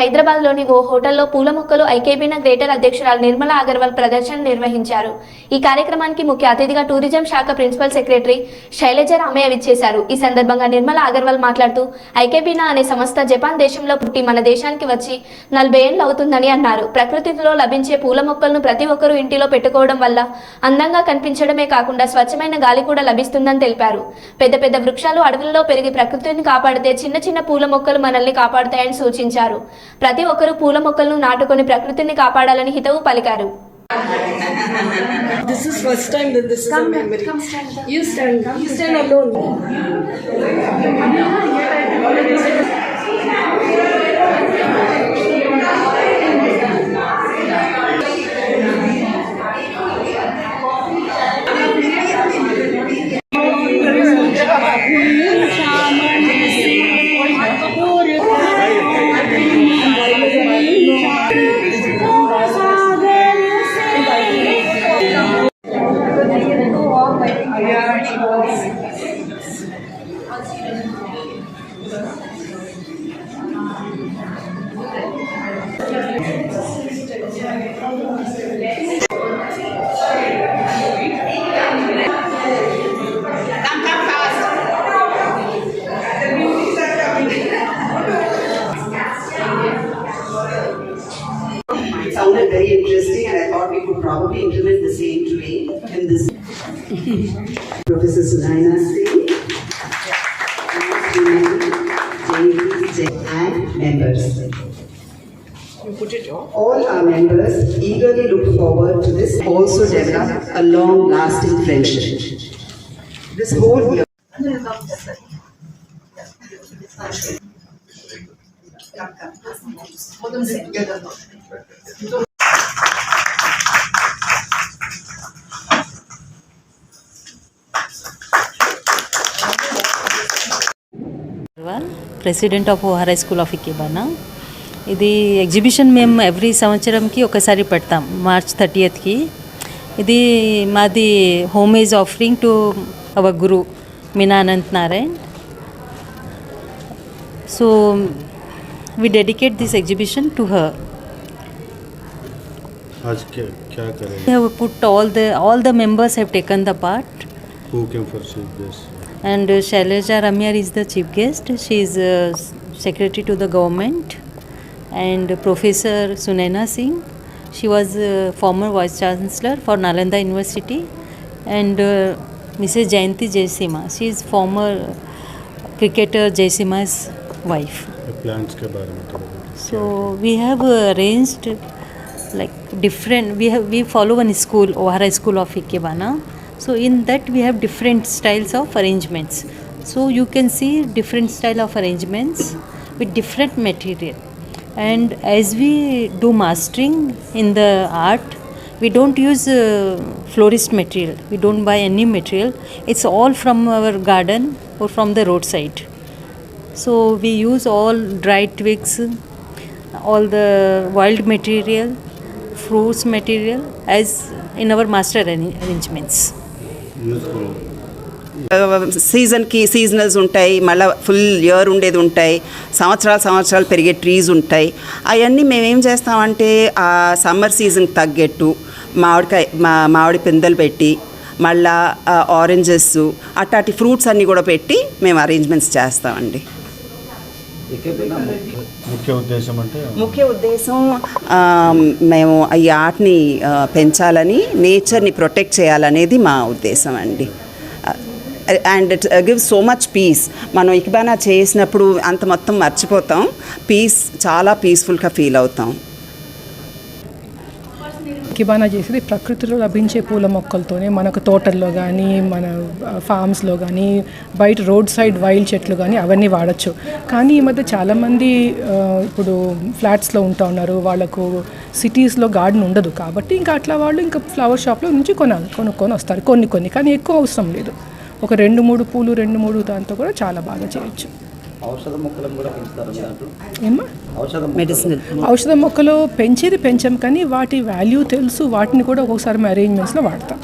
హైదరాబాద్లోని ఓ హోటల్లో పూల మొక్కలు ఐకేబీనా గ్రేటర్ అధ్యక్షురాలు నిర్మలా అగర్వాల్ ప్రదర్శన నిర్వహించారు. ఈ కార్యక్రమానికి ముఖ్య అతిథిగా టూరిజం శాఖ ప్రిన్సిపల్ సెక్రటరీ శైలజ రామయ్య విచ్చేశారు. ఈ సందర్భంగా నిర్మలా అగర్వాల్ మాట్లాడుతూ ఐకేబీనా అనే సంస్థ జపాన్ దేశంలో పుట్టి మన దేశానికి వచ్చి 40 ఏళ్లు అవుతుందని అన్నారు. ప్రకృతిలో లభించే పూల మొక్కలను ప్రతి ఒక్కరూ ఇంటిలో పెట్టుకోవడం వల్ల అందంగా కనిపించడమే కాకుండా స్వచ్ఛమైన గాలి కూడా లభిస్తుందని తెలిపారు. పెద్ద పెద్ద వృక్షాలు అడవుల్లో పెరిగి ప్రకృతిని కాపాడితే చిన్న చిన్న పూల మొక్కలు మనల్ని కాపాడుతాయని సూచించారు. ప్రతి ఒక్కరూ పూల మొక్కలను నాటుకొని ప్రకృతిని కాపాడాలని హితవు పలికారు. This is first time that this is a memory. You stand alone. It sounded very interesting, and I thought we could probably implement the same today in this. Professor Sunaina Singh, and members. All our members eagerly look forward to this. Also develop a long-lasting friendship. This whole year. President of Ohara school of ikebana. ఇది exhibition మేము every సంవత్సరంకి ఒకసారి పెడతాం, March 30కి. ఇది మాది homage offering to our Guru Meena Anant Narayan. So we dedicate this exhibition to her. आज क्या करेंगे? We have put all the members have taken the part. Who came for chief guest? And Shailaja Ramya is the chief guest. She is secretary to the government. And Professor Sunaina Singh, she was former vice chancellor for Nalanda University. And Mrs. Jayanti Jaisima, she is former cricketer Jaisima's wife. Plans के बारे में थोड़ा. So we have arranged like different. We follow one school, O'Hara School of Ikebana. So in that we have different styles of arrangements. So you can see different style of arrangements with different material. And as we do mastering in the art, we don't use florist material. We don't buy any material. It's all from our garden or from the roadside. So we use all dried twigs, all the wild material, fruits material as in our master arrangements. సీజన్కి సీజనల్స్ ఉంటాయి, మళ్ళీ full year ఉండేది ఉంటాయి, సంవత్సరాలు పెరిగే trees ఉంటాయి. అవన్నీ మేమేం చేస్తామంటే ఆ సమ్మర్ సీజన్కి తగ్గట్టు మామిడి పిందెలు పెట్టి, మళ్ళా ఆరెంజెస్ అట్లాంటి ఫ్రూట్స్ అన్నీ కూడా పెట్టి మేము అరేంజ్మెంట్స్ చేస్తామండి. ముఖ్య ఉద్దేశం మేము ఈ ఆర్ట్ని పెంచాలని, నేచర్ని ప్రొటెక్ట్ చేయాలనేది మా ఉద్దేశం అండి. And it gives so much peace. మనం ఇకబానా చేసినప్పుడు అంత మొత్తం మర్చిపోతాం, చాలా పీస్ఫుల్గా ఫీల్ అవుతాం. ఇకేబానా చేసేది ప్రకృతిలో లభించే పూల మొక్కలతోనే. మనకు తోటల్లో కానీ, మన ఫామ్స్లో కానీ, బయట రోడ్ సైడ్ వైల్డ్ చెట్లు కానీ అవన్నీ వాడచ్చు. కానీ ఈ మధ్య చాలామంది ఇప్పుడు ఫ్లాట్స్లో ఉంటూ ఉన్నారు, వాళ్ళకు సిటీస్లో గార్డెన్ ఉండదు. కాబట్టి ఇంకా అట్లా వాళ్ళు ఇంకా ఫ్లవర్ షాప్లో నుంచి కొనుక్కొని వస్తారు కొన్ని. కానీ ఎక్కువ అవసరం లేదు. ఒక 2-3 పూలు 2-3 దాంతో కూడా చాలా బాగా చేయొచ్చు. ఔషధ మొక్కలు పెంచేది పెంచాం, కానీ వాటి వాల్యూ తెలుసు. వాటిని కూడా ఒక్కొక్కసారి మేము అరేంజ్మెంట్స్లో వాడతాం.